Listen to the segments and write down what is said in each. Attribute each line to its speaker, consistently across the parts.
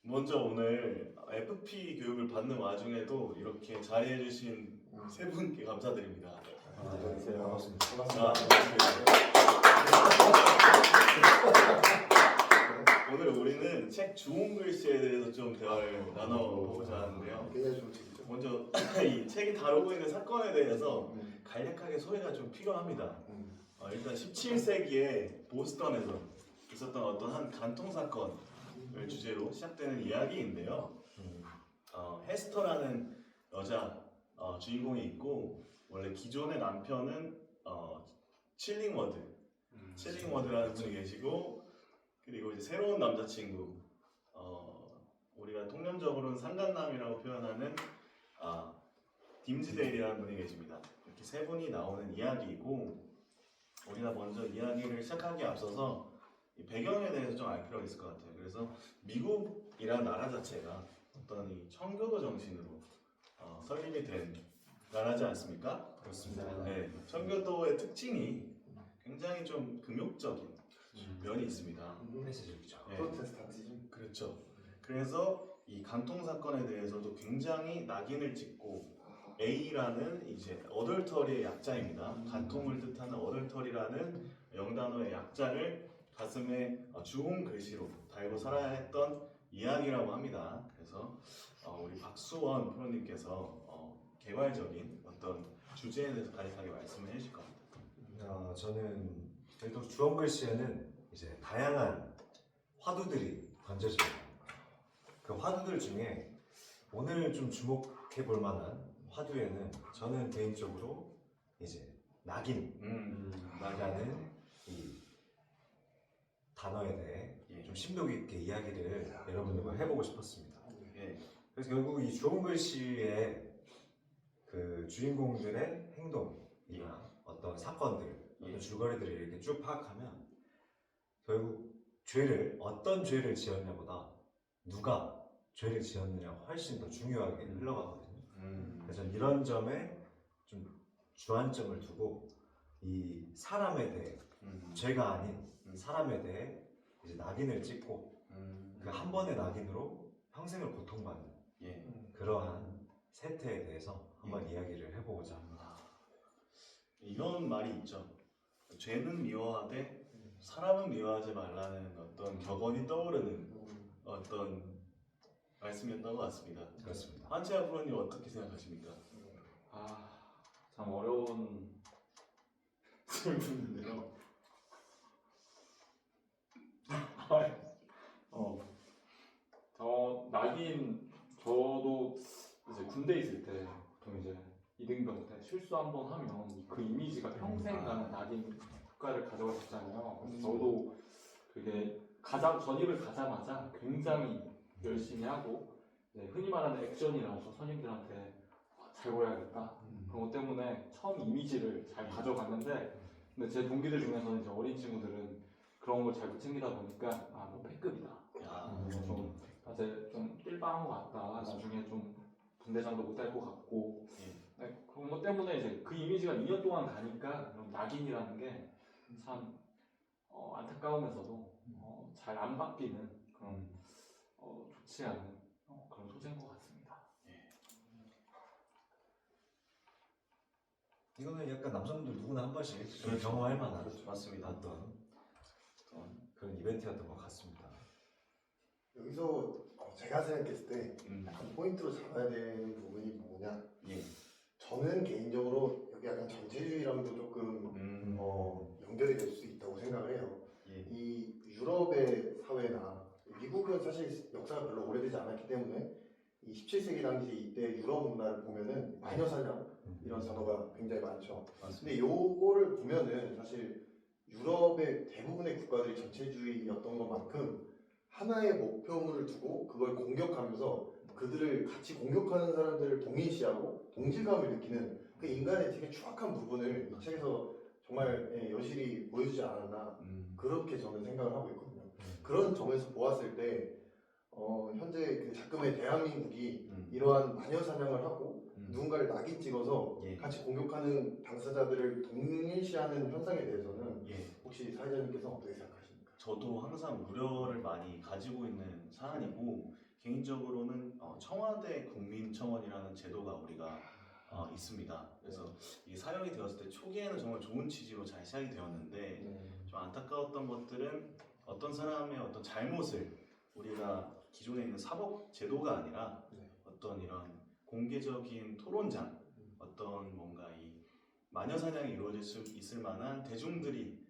Speaker 1: 먼저 오늘 FP 교육을 받는 와중에도 이렇게 자리해주신 세 분께 감사드립니다.
Speaker 2: 안녕하세요.
Speaker 3: 반갑습니다.
Speaker 1: 오늘 우리는 책 주홍 글씨에 대해서 좀 대화를 나눠보고자 하는데요.
Speaker 2: 굉장히 좋은 책이죠.
Speaker 1: 먼저 이 책이 다루고 있는 사건에 대해서 간략하게 소개가 좀 필요합니다. 일단 17세기에 보스턴에서 있었던 어떤 한 간통 사건을 주제로 시작되는 이야기인데요. 헤스터라는 여자 주인공이 있고, 원래 기존의 남편은 칠링워드라는 분이 계시고, 그리고 이제 새로운 남자친구, 우리가 통념적으로는 상간남이라고 표현하는 딤즈데일이라는 분이 계십니다. 이렇게 세 분이 나오는 이야기이고, 우리가 먼저 이야기를 시작하기에 앞서서 이 배경에 대해서 좀 알 필요가 있을 것 같아요. 그래서 미국이라는 나라 자체가 어떤 이 청교도 정신으로 설립이 된 나라지 않습니까?
Speaker 3: 그렇습니다.
Speaker 1: 네, 청교도의 특징이 굉장히 좀 금욕적인 면이 있습니다.
Speaker 3: 메시지죠.
Speaker 1: 네.
Speaker 2: 프로테스탄티즘.
Speaker 1: 그렇죠. 그래서 이 간통 사건에 대해서도 굉장히 낙인을 찍고, A라는 이제 어덜터리의 약자입니다. 간통을 뜻하는 어덜터리라는 영단어의 약자를 가슴에 주홍 글씨로 달고 살아야 했던 이야기라고 합니다. 그래서 우리 박수원 프로님께서 개괄적인 어떤 주제에 대해서 간략하게 말씀을 해주실 겁니다.
Speaker 3: 저는 일단 주홍 글씨에는 이제 다양한 화두들이 던져집니다. 그 화두들 중에 오늘 좀 주목해 볼 만한 화두에는 저는 개인적으로 이제 낙인이라는 이 단어에 대해 좀 심도 깊게 이야기를 여러분들과 해보고 싶었습니다. 그래서 결국 이 주홍 글씨의 그 주인공들의 행동이나 어떤 사건들, 어떤 줄거리들을 이렇게 쭉 파악하면 결국 어떤 죄를 지었냐보다 누가 죄를 지었느냐가 훨씬 더 중요하게 흘러가거든요. 그래서 이런 점에 좀 주안점을 두고 이 사람에 대해, 죄가 아닌 사람에 대해 이제 낙인을 찍고 그 한 번의 낙인으로 평생을 고통받는 그러한 세태에 대해서 한번 이야기를 해보고자 합니다.
Speaker 1: 이런 말이 있죠. 죄는 미워하되 사람은 미워하지 말라는 어떤 격언이 떠오르는 어떤 말씀이었던 것 같습니다.
Speaker 3: 그렇습니다.
Speaker 1: 한채아 프로님 어떻게 생각하십니까?
Speaker 4: 참 어려운 질문인데요. 저도 이제 군대 있을 때 보통 이제 이등병 때 실수 한번 하면 그 이미지가 평생 가는 낙인 국가를 가져가셨잖아요. 그래서 저도 그게 전입을 가자마자 굉장히 열심히 하고, 흔히 말하는 액션이라서 선임들한테 잘 보여야겠다 그런 것 때문에 처음 이미지를 잘 가져갔는데, 근데 제 동기들 중에서는 이제 어린 친구들은 그런 걸 잘 못 챙기다 보니까 너 패급이다, 좀 띨빵한 것 같다, 나중에 좀 분대장도 못 할 것 같고, 그런 것 때문에 이제 그 이미지가 2년 동안 가니까 낙인이라는 게 참 안타까우면서도 잘 안 바뀌는 그런 좋지 않은 그런 소재인 것 같습니다.
Speaker 3: 이거는 약간 남성들 누구나 한 번씩 좀 경험할 만한
Speaker 1: 맞습니다.
Speaker 3: 어떤 그런 이벤트였던 것 같습니다.
Speaker 2: 여기서 제가 생각했을 때 약간 포인트로 잡아야 되는 부분이 뭐냐? 저는 개인적으로 여기 약간 전체주의랑도 조금 연결이 될 수 있다고 생각을 해요. 이 유럽의 사회나 미국은 사실 역사가 별로 오래되지 않았기 때문에 이 17세기 당시 이때 유럽 문화를 보면은 마녀사냥 이런 단어가 굉장히 많죠. 근데 요거를 보면은 사실 유럽의 대부분의 국가들이 전체주의였던 것만큼 하나의 목표물을 두고 그걸 공격하면서 그들을 같이 공격하는 사람들을 동일시하고 동질감을 느끼는 그 인간의 되게 추악한 부분을 이 책에서 정말 여실히 보여주지 않았나, 그렇게 저는 생각을 하고 있거든요. 그런 점에서 보았을 때 현재 그 작금의 대한민국이 이러한 마녀 사냥을 하고 누군가를 낙인 찍어서 같이 공격하는 당사자들을 동일시하는 현상에 대해서는 혹시 사회자님께서 어떻게 생각하십니까?
Speaker 1: 저도 항상 우려를 많이 가지고 있는 사안이고, 개인적으로는 청와대 국민청원이라는 제도가 우리가 있습니다. 그래서 이게 사용이 되었을 때 초기에는 정말 좋은 취지로 잘 시작이 되었는데 좀 안타까웠던 것들은 어떤 사람의 어떤 잘못을 우리가 기존에 있는 사법 제도가 아니라 어떤 이런 공개적인 토론장, 어떤 뭔가 이 마녀사냥이 이루어질 수 있을 만한 대중들이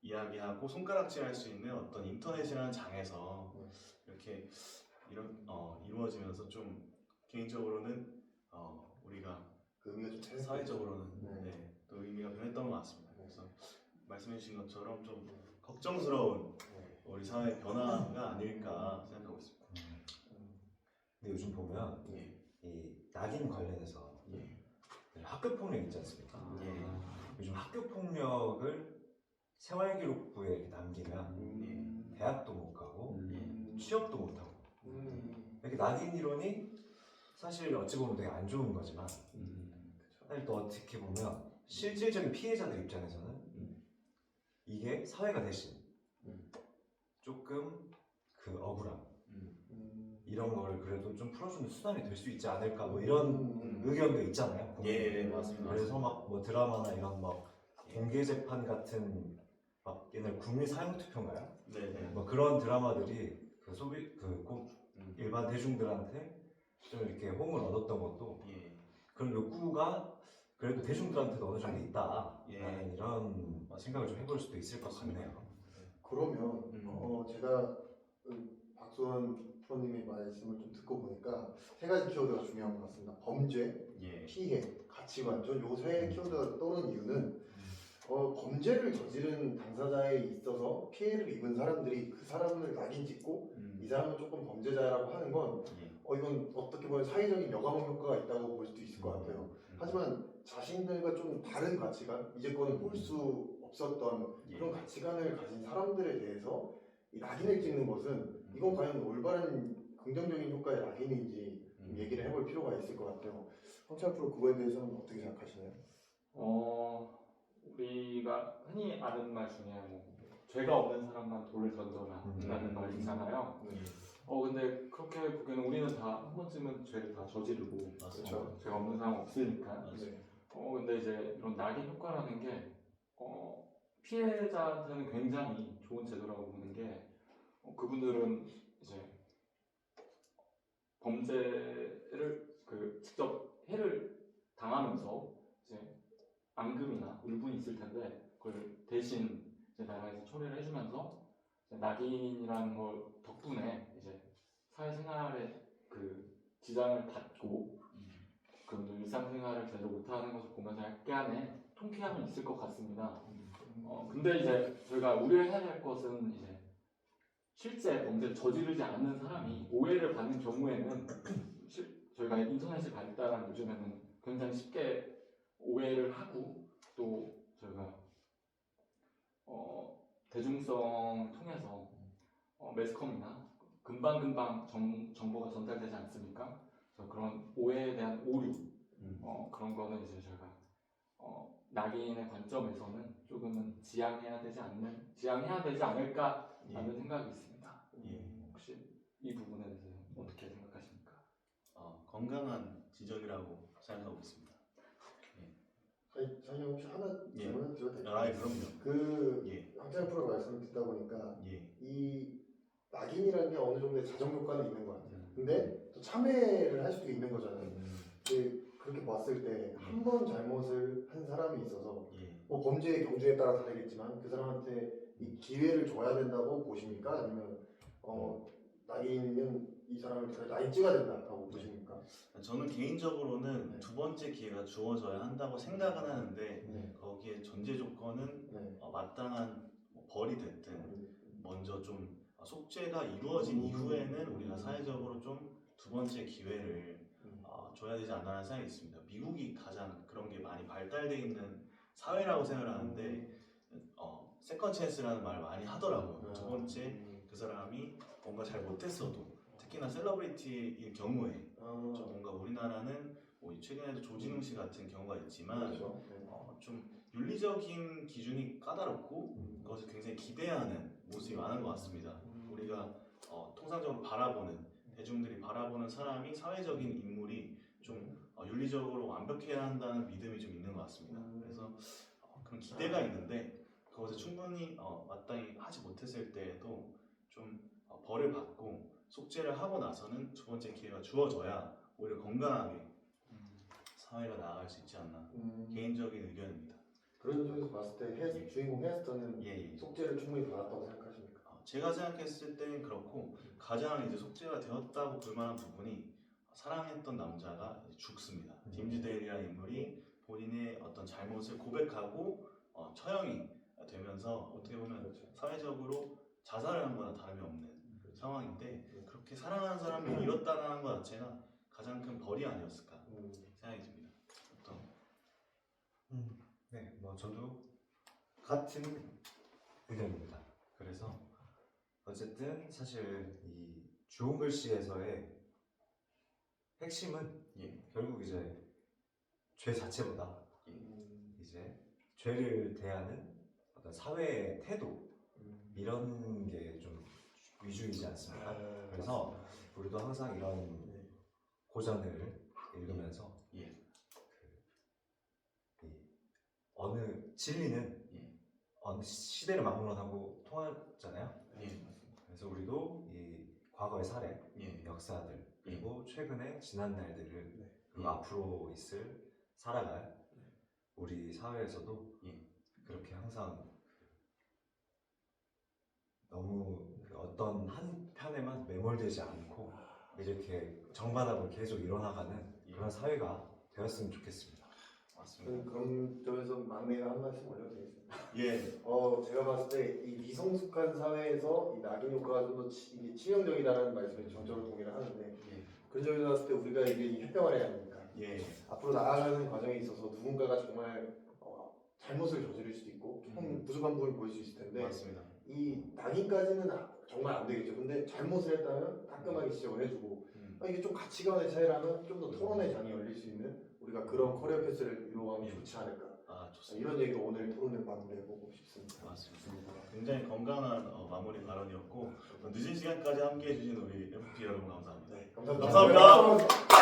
Speaker 1: 이야기하고 손가락질할 수 있는 어떤 인터넷이라는 장에서 이렇게 이루어지면서 좀 개인적으로는 우리가
Speaker 2: 그 의미가 좀
Speaker 1: 사회적으로는 또 의미가 변했던 것 같습니다. 그래서 말씀해주신 것처럼 좀 걱정스러운 우리 사회 변화가 아닐까 생각하고 있습니다.
Speaker 3: 근데 요즘 보면 이 낙인 관련해서 학교 폭력 있지 않습니까? 요즘 학교 폭력을 생활기록부에 이렇게 남기면 대학도 못 가고 취업도 못 하고 이렇게 낙인 이론이 사실 어찌 보면 되게 안 좋은 거지만 사실 또 어떻게 보면 실질적인 피해자들 입장에서는 이게 사회가 대신 조금 그 억울함 이런 거를 그래도 좀 풀어주는 수단이 될 수 있지 않을까 뭐 이런 의견도 있잖아요.
Speaker 1: 맞습니다.
Speaker 3: 그래서 막 뭐 드라마나 이런 막 공개 재판 같은 막 옛날 국민 사형 투표인가요? 뭐 그런 드라마들이 그 일반 대중들한테 좀 이렇게 호응을 얻었던 것도 그런 욕구가 그래도 대중들한테도 어느 정도 있다라는 이런 생각을 좀 해볼 수도 있을 것 같네요.
Speaker 2: 그러면 제가 박수원 프로님의 말씀을 좀 듣고 보니까 세 가지 키워드가 중요한 것 같습니다. 범죄, 피해, 가치관. 저 요 세 키워드가 떠오르는 이유는 범죄를 저지른 당사자에 있어서 피해를 입은 사람들이 그 사람을 낙인 찍고 이 사람은 조금 범죄자라고 하는 건 이건 어떻게 보면 사회적인 여과목 효과가 있다고 볼 수도 있을 것 같아요. 하지만 자신들과 좀 다른 가치관, 이제껏은 볼 수 없었던 그런 가치관을 가진 사람들에 대해서 이 낙인을 찍는 것은 이건 과연 올바른 긍정적인 효과의 낙인인지 좀 얘기를 해볼 필요가 있을 것 같아요. 황찬 프로 그거에 대해서는 어떻게 생각하시나요?
Speaker 4: 우리가 흔히 아는 말 중에 뭐 죄가 없는 사람만 돌을 던져라 라는 말이 있잖아요. 근데 그렇게 보기에는 우리는 다 한 번쯤은 죄를 다 저지르고 죄가 없는 사람 없으니까. 근데 이제 이런 낙인 효과라는 게 피해자한테는 굉장히 좋은 제도라고 보는 게 그분들은 이제 범죄를 직접 해를 당하면서 이제 앙금이나 울분이 있을 텐데 그걸 대신 이제 나라에서 처리를 해주면서 이제 낙인이라는 걸 덕분에 이제 사회생활에 그 지장을 받고 그분들 일상생활을 제대로 못하는 것을 보면서 약간의 통쾌함이 있을 것 같습니다. 근데 이제 저희가 우려해야 될 것은 이제 실제 범죄를 저지르지 않는 사람이 오해를 받는 경우에는 저희가 인터넷이 발달한 요즘에는 굉장히 쉽게 오해를 하고 또 저희가 대중성 통해서 매스컴이나 금방금방 정보가 전달되지 않습니까? 그래서 그런 오해에 대한 오류 그런 거는 이제 저희가 낙인의 관점에서는 조금은 지양해야 되지 않을까라는 생각이 있습니다. 혹시 이 부분에 대해서 어떻게 생각하십니까?
Speaker 1: 건강한 지적이라고 생각하고 있습니다.
Speaker 2: 사장님 혹시 하나 질문 드려도 될까요?
Speaker 1: 그럼요.
Speaker 2: 황찬 프로 말씀을 듣다 보니까 이 낙인이라는 게 어느 정도의 자정 효과는 있는 것 같아요. 근데 또 참회를 할 수도 있는 거잖아요. 그렇게 봤을 때 한 번 잘못을 한 사람이 있어서 뭐 범죄의 경주에 따라 다르겠지만 그 사람한테 이 기회를 줘야 된다고 보십니까? 아니면 낙인은 이 사람을 낙인 찍어야 된다고 보십니까?
Speaker 1: 저는 개인적으로는 두 번째 기회가 주어져야 한다고 생각은 하는데 거기에 전제 조건은 마땅한 벌이 됐든 먼저 좀 속죄가 이루어진 이후에는 우리가 사회적으로 좀 두 번째 기회를 줘야 되지 않나 생각이 있습니다. 미국이 가장 그런 게 많이 발달되어 있는 사회라고 생각을 하는데 세컨 찬스라는 말을 많이 하더라고요. 두 번째 그 사람이 뭔가 잘 못했어도 특히나 셀러브리티의 경우에 좀 뭔가 우리나라는 뭐 최근에도 조진웅 씨 같은 경우가 있지만 좀 윤리적인 기준이 까다롭고 그것을 굉장히 기대하는 모습이 많은 것 같습니다. 우리가 통상적으로 바라보는 대중들이 바라보는 사람이 사회적인 인물이 좀 윤리적으로 완벽해야 한다는 믿음이 좀 있는 것 같습니다. 그래서 그런 기대가 있는데 그것을 충분히 마땅히 하지 못했을 때에도 좀 벌을 받고 속죄를 하고 나서는 두 번째 기회가 주어져야 오히려 건강하게 사회가 나아갈 수 있지 않나 개인적인 의견입니다.
Speaker 2: 그런 점에서 봤을 때 주인공 헤스터는
Speaker 1: 예.
Speaker 2: 속죄를 충분히 받았다고 생각하십니까?
Speaker 1: 제가 생각했을 때는 그렇고 가장 이제 속죄가 되었다고 볼만한 부분이 사랑했던 남자가 이제 죽습니다. 딤즈데일이라는 인물이 본인의 어떤 잘못을 고백하고 처형이 되면서 어떻게 보면
Speaker 2: 그렇죠.
Speaker 1: 사회적으로 자살을 한 거나 다름이 없는 상황인데 그렇게 사랑하는 사람을 잃었다는 것 자체가 가장 큰 벌이 아니었을까 생각이 듭니다.
Speaker 3: 네, 뭐 저도 같은 의견입니다. 그래서 어쨌든 사실 이 좋은 글씨에서의 핵심은 결국 이제 죄 자체보다 이제 죄를 대하는 어떤 사회의 태도 이런 게 좀 위주이지 않습니까? 그래서 우리도 항상 이런 고전을 읽으면서 어느 진리는 어느 시대를 막론하고 통하잖아요. 그래서 우리도 이 과거의 사례, 역사들 그리고 최근의 지난날들을 그리고 앞으로 살아갈 우리 사회에서도 그렇게 항상 너무 어떤 한 편에만 매몰되지 않고 이렇게 정반합을 계속 이뤄나가는 그런 사회가 되었으면 좋겠습니다.
Speaker 1: 맞습니다.
Speaker 2: 그런 점에서 막내가 한 말씀 올려도 되겠습니다.
Speaker 1: 예.
Speaker 2: 제가 봤을 때 이 미성숙한 사회에서 이 낙인 효과가 좀 더 치명적이라는 말씀에 전적으로 동의를 하는데 그런 점에서 봤을 때 우리가 이게 이 협병을 해야 합니까? 앞으로 나아가는 과정에 있어서 누군가가 정말 잘못을 저지를 수도 있고 조금 부족한 부분을 보일 수 있을 텐데
Speaker 1: 맞습니다.
Speaker 2: 이 낙인까지는 정말 안 되겠죠. 근데 잘못을 했다면 따끔하게 지적을 해주고 이게 좀 가치관의 차이라면 좀 더 토론의 장이 열릴 수 있는 우리가 그런 커리어 패스를 이루어가면 좋지 않을까.
Speaker 1: 좋습니다.
Speaker 2: 이런 얘기를 오늘 토론을 마무리해보고 싶습니다.
Speaker 1: 맞습니다. 굉장히 건강한 마무리 발언이었고 늦은 시간까지 함께해 주신 우리 FP 여러분 감사합니다.
Speaker 2: 감사합니다.
Speaker 1: 감사합니다.